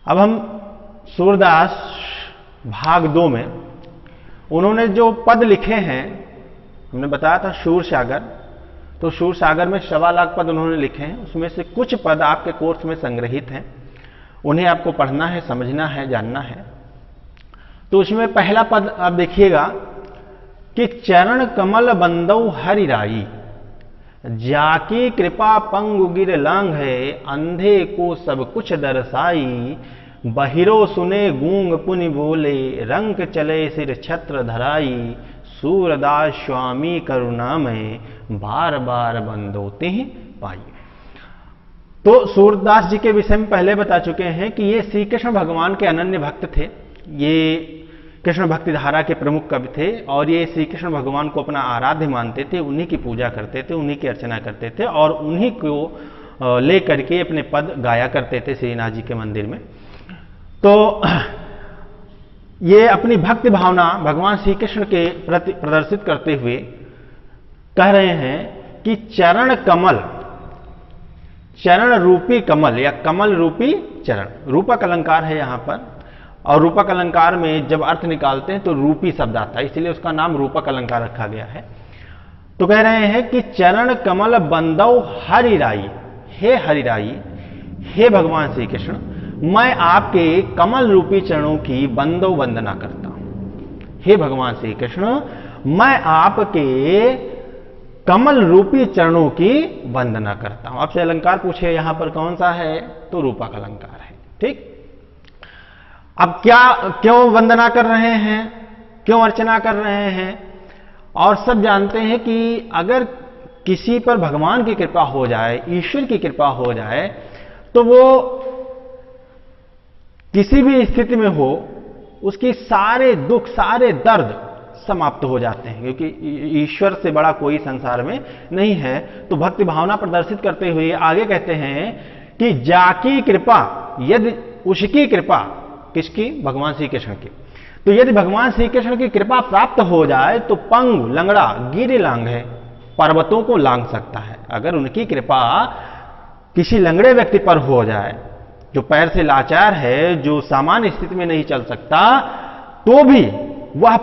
अब हम सूरदास भाग 2 में उन्होंने जो पद लिखे हैं, हमने बताया था शूर सागर, तो शूर सागर में 1.25 लाख पद उन्होंने लिखे हैं। उसमें से कुछ पद आपके कोर्स में संग्रहित हैं, उन्हें आपको पढ़ना है, समझना है, जानना है। तो उसमें पहला पद आप देखिएगा कि चरण कमल बंदौ हरि राई, जाकी कृपा पंगु गिर लांग है, अंधे को सब कुछ दर्शाई, बहिरो सुने गूंग पुनि बोले, रंक चले सिर छत्र धराई, सूरदास स्वामी करुणा में बार बार बंदोते ही पाई। तो सूरदास जी के विषय में पहले बता चुके हैं कि ये श्री कृष्ण भगवान के अनन्य भक्त थे, ये कृष्ण भक्ति धारा के प्रमुख कवि थे और ये श्री कृष्ण भगवान को अपना आराध्य मानते थे, उन्हीं की पूजा करते थे, उन्हीं की अर्चना करते थे और उन्हीं को लेकर के अपने पद गाया करते थे श्रीनाथ जी के मंदिर में। तो ये अपनी भक्ति भावना भगवान श्री कृष्ण के प्रति प्रदर्शित करते हुए कह रहे हैं कि चरण कमल, चरण रूपी कमल या कमल रूपी चरण, रूपक अलंकार है यहां पर, और रूपक अलंकार में जब अर्थ निकालते हैं तो रूपी शब्द आता है, इसलिए उसका नाम रूपक अलंकार रखा गया है। तो कह रहे हैं कि चरण कमल बंदौ हरि राई, हे हरि राई, हे भगवान श्री कृष्ण, मैं आपके कमल रूपी चरणों की बंदो वंदना करता हूं। हे भगवान श्री कृष्ण, मैं आपके कमल रूपी चरणों की वंदना करता हूं। आपसे अलंकार पूछे यहां पर कौन सा है, तो रूपक अलंकार है। ठीक, अब क्यों वंदना कर रहे हैं, क्यों अर्चना कर रहे हैं, और सब जानते हैं कि अगर किसी पर भगवान की कृपा हो जाए, ईश्वर की कृपा हो जाए, तो वो किसी भी स्थिति में हो, उसकी सारे दुख, सारे दर्द समाप्त हो जाते हैं, क्योंकि ईश्वर से बड़ा कोई संसार में नहीं है। तो भक्ति भावना प्रदर्शित करते हुए आगे कहते हैं कि जाकी कृपा, यदि उसकी कृपा, किसकी, भगवान श्री कृष्ण की, तो यदि भगवान श्री कृष्ण की कृपा प्राप्त हो जाए तो पंग, लंगड़ा, गिर लांग है, पर्वतों को लांग सकता है। अगर उनकी कृपा किसी लंगड़े व्यक्ति पर हो जाए, जो पैर से लाचार है, जो सामान्य स्थिति में नहीं चल सकता, तो भी वह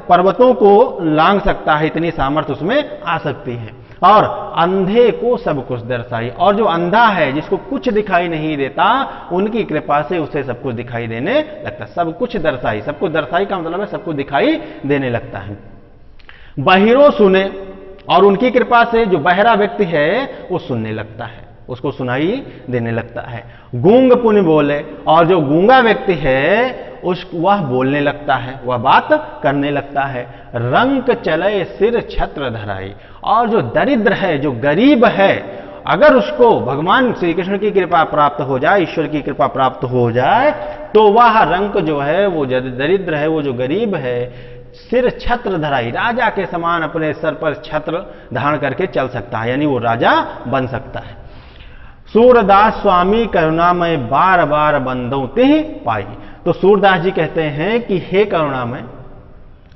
पर्वतों को लांग सकता है, इतनी सामर्थ्य उसमें आ सकती है। और अंधे को सब कुछ दर्शाई, और जो अंधा है, जिसको कुछ दिखाई नहीं देता, उनकी कृपा से उसे सब कुछ दिखाई देने लगता है। सब कुछ दर्शाई, सब कुछ दर्शाई का मतलब है सब कुछ दिखाई देने लगता है। बहिरो सुने, और उनकी कृपा से जो बहरा व्यक्ति है वो सुनने लगता है, उसको सुनाई देने लगता है। गूंग पुनि बोले, और जो गूंगा व्यक्ति है वह बोलने लगता है, वह बात करने लगता है। रंक चले सिर छत्र धराई, और जो दरिद्र है, जो गरीब है, अगर उसको भगवान श्री कृष्ण की कृपा प्राप्त हो जाए, ईश्वर की कृपा प्राप्त हो जाए, तो वह रंक जो है, वो दरिद्र है, वो जो गरीब है, सिर छत्र धराई, राजा के समान अपने सर पर छत्र धारण करके चल सकता है, यानी वो राजा बन सकता है। सूरदास स्वामी करुणामय बार बार बंदों ते पाई। तो सूरदास जी कहते हैं कि हे करुणामय,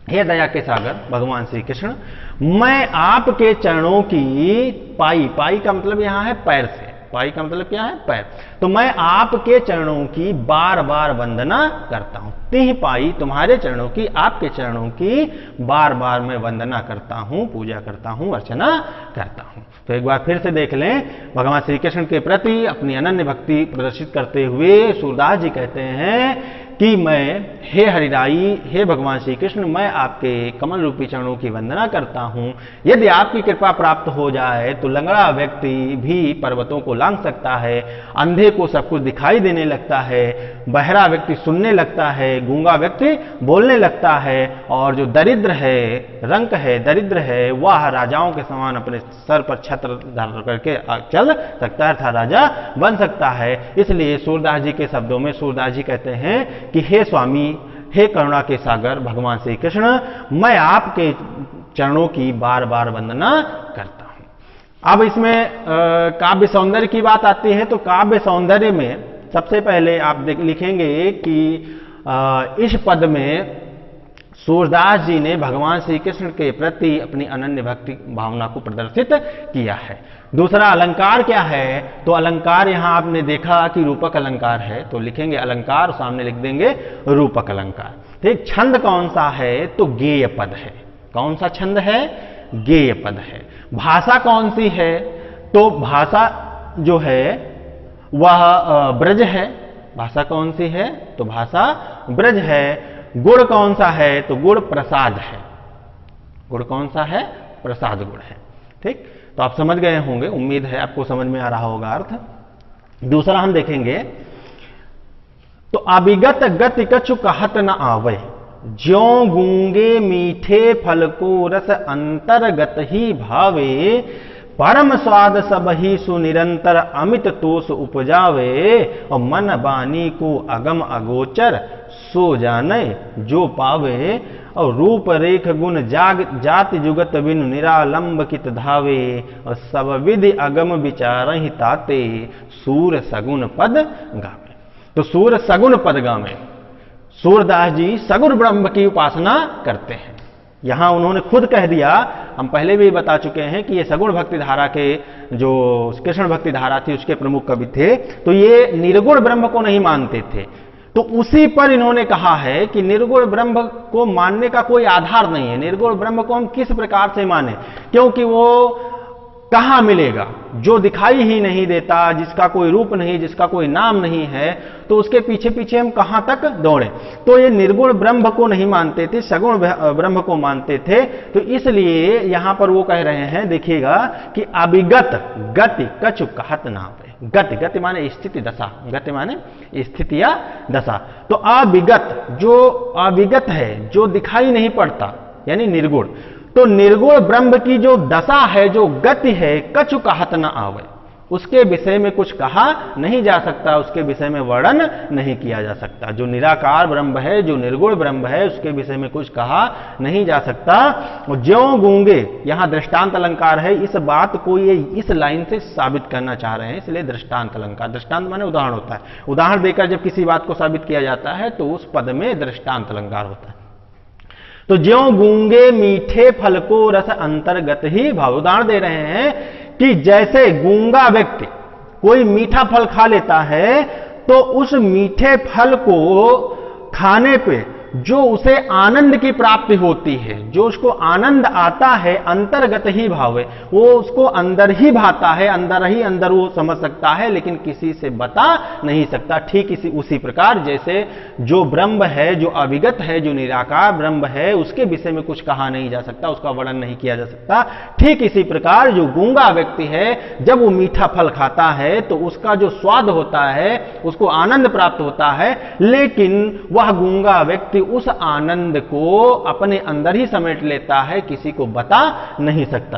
हे दया के सागर भगवान श्री कृष्ण, मैं आपके चरणों की पाई, पाई का मतलब यहां है पैर से, पाई का मतलब क्या है, पैर, तो मैं आपके चरणों की बार बार वंदना करता हूं। तिह पाई, तुम्हारे चरणों की, आपके चरणों की बार बार मैं वंदना करता हूं, पूजा करता हूं, अर्चना करता हूं। तो एक बार फिर से देख लें, भगवान श्री कृष्ण के प्रति अपनी अनन्य भक्ति प्रदर्शित करते हुए सूरदास जी कहते हैं कि मैं, हे हरिराई, हे भगवान श्री कृष्ण, मैं आपके कमल रूपी चरणों की वंदना करता हूं। यदि आपकी कृपा प्राप्त हो जाए तो लंगड़ा व्यक्ति भी पर्वतों को लांग सकता है, अंधे को सब कुछ दिखाई देने लगता है, बहरा व्यक्ति सुनने लगता है, गूंगा व्यक्ति बोलने लगता है, और जो दरिद्र है, रंक है, दरिद्र है, वह राजाओं के समान अपने सर पर छत्र धारण करके चल सकता है, अर्थात राजा बन सकता है। इसलिए सूरदास जी के शब्दों में सूरदास जी कहते हैं कि हे स्वामी, हे करुणा के सागर भगवान श्री कृष्ण, मैं आपके चरणों की बार बार वंदना करता हूं। अब इसमें काव्य सौंदर्य की बात आती है, तो काव्य सौंदर्य में सबसे पहले आप लिखेंगे कि इस पद में सूरदास जी ने भगवान श्री कृष्ण के प्रति अपनी अनन्य भक्ति भावना को प्रदर्शित किया है। दूसरा अलंकार क्या है, तो अलंकार यहां आपने देखा कि रूपक अलंकार है, तो लिखेंगे अलंकार, सामने लिख देंगे रूपक अलंकार। ठीक, छंद कौन सा है, तो गेय पद है। कौन सा छंद है, गेय पद है। भाषा कौन सी है, तो भाषा जो है वह ब्रज है। भाषा कौन सी है, तो भाषा ब्रज है। गुण कौन सा है, तो गुण प्रसाद है। गुण कौन सा है, प्रसाद गुण है। ठीक, तो आप समझ गए होंगे, उम्मीद है आपको समझ में आ रहा होगा अर्थ। दूसरा हम देखेंगे, तो अभिगत गति कछु कहत न आवे, ज्यों गूंगे मीठे फल को रस अंतर्गत ही भावे, परम स्वाद सब ही सुनिरंतर अमित तोष उपजावे, और मन बानी को अगम अगोचर सो जाने जो पावे, और रूप रेख गुण जाति जुगत बिनु निरालंब कित धावे, और सब विधि अगम विचार ही ताते, सूर सगुन पद गावे। तो सूर सगुन पद गावे, सूरदास जी सगुण ब्रह्म की उपासना करते हैं। यहां उन्होंने खुद कह दिया, हम पहले भी बता चुके हैं कि ये सगुण भक्ति धारा के जो कृष्ण भक्ति धारा थी उसके प्रमुख कवि थे, तो ये निर्गुण ब्रह्म को नहीं मानते थे। तो उसी पर इन्होंने कहा है कि निर्गुण ब्रह्म को मानने का कोई आधार नहीं है। निर्गुण ब्रह्म को हम किस प्रकार से माने, क्योंकि वो कहां मिलेगा, जो दिखाई ही नहीं देता, जिसका कोई रूप नहीं, जिसका कोई नाम नहीं है, तो उसके पीछे पीछे हम कहां तक दौड़े। तो ये निर्गुण ब्रह्म को नहीं मानते थे, सगुण ब्रह्म को मानते थे। तो इसलिए यहां पर वो कह रहे हैं, देखिएगा कि अभिगत गति कछु कहत ना आवे। गति, गति माने स्थिति दशा, गति माने स्थिति या दशा। तो अभिगत, जो अभिगत है, जो दिखाई नहीं पड़ता, यानी निर्गुण। तो निर्गुण ब्रह्म की जो दशा है, जो गति है, कछु कहत न आवे, उसके विषय में कुछ कहा नहीं जा सकता, उसके विषय में वर्णन नहीं किया जा सकता। जो निराकार ब्रह्म है, जो निर्गुण ब्रह्म है, उसके विषय में कुछ कहा नहीं जा सकता। ज्यों गूंगे, यहां दृष्टांत अलंकार है, इस बात को ये इस लाइन से साबित करना चाह रहे हैं, इसलिए दृष्टांत अलंकार। दृष्टांत माने उदाहरण होता है, उदाहरण देकर जब किसी बात को साबित किया जाता है तो उस पद में दृष्टांत अलंकार होता है। तो ज्यों गूंगे मीठे फल को रस अंतर्गत ही भाव, उदाहरण दे रहे हैं कि जैसे गूंगा व्यक्ति कोई मीठा फल खा लेता है, तो उस मीठे फल को खाने पे जो उसे आनंद की प्राप्ति होती है, जो उसको आनंद आता है, अंतर्गत ही भाव है, वो उसको अंदर ही भाता है, अंदर ही अंदर वो समझ सकता है, लेकिन किसी से बता नहीं सकता। ठीक उसी प्रकार जैसे जो ब्रह्म है, जो अभिगत है, जो निराकार ब्रह्म है, उसके विषय में कुछ कहा नहीं जा सकता, उसका वर्णन नहीं किया जा सकता। ठीक इसी प्रकार जो गूंगा व्यक्ति है, जब वो मीठा फल खाता है तो उसका जो स्वाद होता है, उसको आनंद प्राप्त होता है, लेकिन वह गूंगा व्यक्ति उस आनंद को अपने अंदर ही समेट लेता है, किसी को बता नहीं सकता।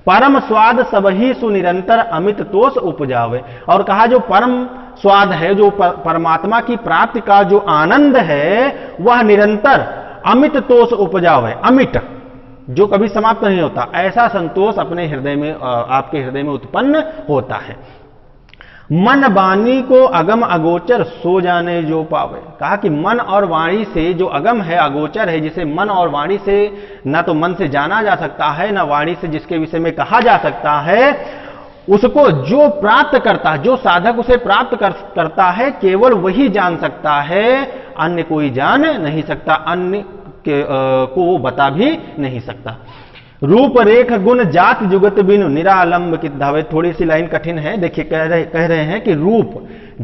परम स्वाद सब ही सुनिरंतर अमित तोष उपजावे, और कहा जो परम स्वाद है, जो परमात्मा की प्राप्ति का जो आनंद है, वह निरंतर अमित तोष उपजावे। अमित, जो कभी समाप्त नहीं होता, ऐसा संतोष अपने हृदय में, आपके हृदय में उत्पन्न होता है। मन वाणी को अगम अगोचर सो जाने जो पावे, कहा कि मन और वाणी से जो अगम है, अगोचर है, जिसे मन और वाणी से ना तो मन से जाना जा सकता है, ना वाणी से जिसके विषय में कहा जा सकता है, उसको जो प्राप्त करता है, जो साधक उसे प्राप्त करता है, केवल वही जान सकता है, अन्य कोई जान नहीं सकता, अन्य को वो बता भी नहीं सकता। रूप रेख गुण जात जुगत बिनु निरालंब की धावे, थोड़ी सी लाइन कठिन है, देखिए कह रहे हैं कि रूप,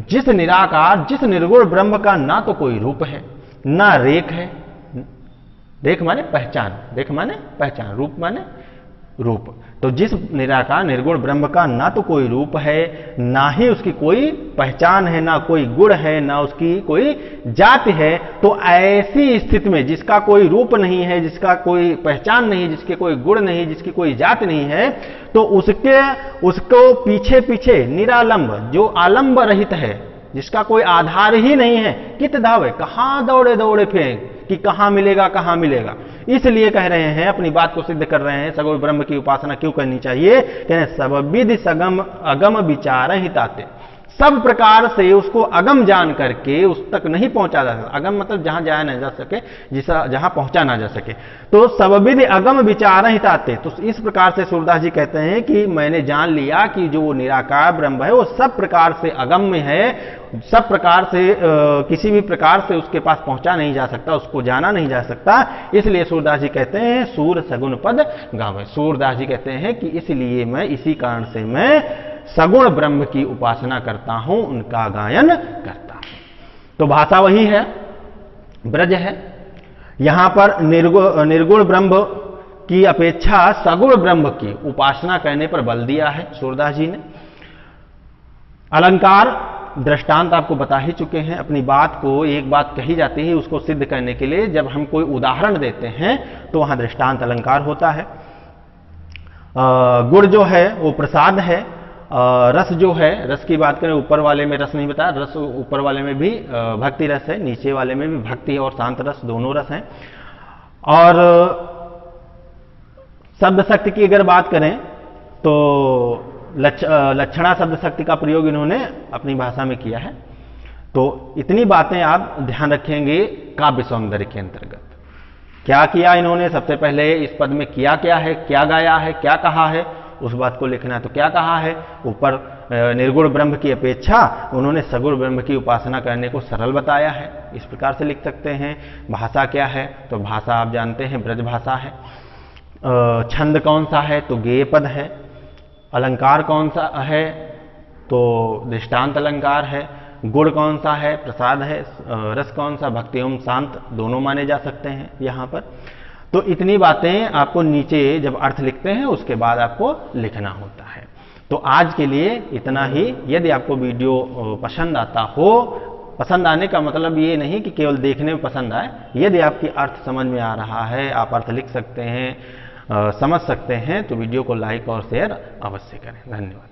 जिस निराकार, जिस निर्गुण ब्रह्म का ना तो कोई रूप है, ना रेख है। रेख माने पहचान, रेख माने पहचान, रूप माने रूप। तो जिस निराकार निर्गुण ब्रह्म का ना तो कोई रूप है, ना ही उसकी कोई पहचान है, ना कोई गुण है, ना उसकी कोई जाति है, तो ऐसी स्थिति में जिसका कोई रूप नहीं है, जिसका कोई पहचान नहीं, जिसके कोई गुण नहीं, जिसकी कोई जाति नहीं है, तो उसको पीछे पीछे निरालंब, जो आलंब रहित है, जिसका कोई आधार ही नहीं है, कित धावे, कहां दौड़े दौड़े फेंक कि कहां मिलेगा, कहां मिलेगा। इसलिए कह रहे हैं, अपनी बात को सिद्ध कर रहे हैं, सगुण ब्रह्म की उपासना क्यों करनी चाहिए। कहते सब विधि सगम अगम विचार हिताते, सब प्रकार से उसको अगम जान करके उस तक नहीं पहुंचा जा सकता। अगम मतलब जहां जाया ना जा सके, जहां पहुंचा ना जा सके। तो सबविध अगम विचार हिताते। तो इस प्रकार से सूरदास जी कहते हैं कि मैंने जान लिया कि जो निराकार ब्रह्म है वो सब प्रकार से अगम्य है, सब प्रकार से किसी भी प्रकार से उसके पास पहुंचा नहीं जा सकता, उसको जाना नहीं जा सकता। इसलिए सूरदास जी कहते हैं सूर सगुण पद गावे। सूरदास जी कहते हैं कि इसलिए मैं, इसी कारण से मैं सगुण ब्रह्म की उपासना करता हूं, उनका गायन करता हूं। तो भाषा वही है, ब्रज है। यहां पर निर्गुण ब्रह्म की अपेक्षा सगुण ब्रह्म की उपासना करने पर बल दिया है सूरदास जी ने। अलंकार दृष्टांत आपको बता ही चुके हैं। अपनी बात को, एक बात कही जाती है, उसको सिद्ध करने के लिए जब हम कोई उदाहरण देते हैं तो वहां दृष्टांत अलंकार होता है। गुड़ जो है वो प्रसाद है। रस जो है, रस की बात करें, ऊपर वाले में रस नहीं बताया, रस ऊपर वाले में भी भक्ति रस है, नीचे वाले में भी भक्ति और शांत रस दोनों रस हैं। और शब्द शक्ति की अगर बात करें तो लक्षणा शब्द शक्ति का प्रयोग इन्होंने अपनी भाषा में किया है। तो इतनी बातें आप ध्यान रखेंगे काव्य सौंदर्य के अंतर्गत। क्या किया इन्होंने, सबसे पहले इस पद में किया क्या है, क्या गाया है, क्या कहा है, उस बात को लिखना है। तो क्या कहा है, ऊपर निर्गुण ब्रह्म की अपेक्षा उन्होंने सगुण ब्रह्म की उपासना करने को सरल बताया है, इस प्रकार से लिख सकते हैं। भाषा क्या है, तो भाषा आप जानते हैं ब्रज भाषा है। छंद कौन सा है, तो गेय पद है। अलंकार कौन सा है, तो दृष्टांत अलंकार है। गुण कौन सा है, प्रसाद है। रस कौन सा, भक्ति एवं शांत दोनों माने जा सकते हैं यहाँ पर। तो इतनी बातें आपको नीचे जब अर्थ लिखते हैं उसके बाद आपको लिखना होता है। तो आज के लिए इतना ही। यदि आपको वीडियो पसंद आता हो, पसंद आने का मतलब ये नहीं कि केवल देखने में पसंद आए, यदि आपकी अर्थ समझ में आ रहा है, आप अर्थ लिख सकते हैं, समझ सकते हैं, तो वीडियो को लाइक और शेयर अवश्य करें। धन्यवाद।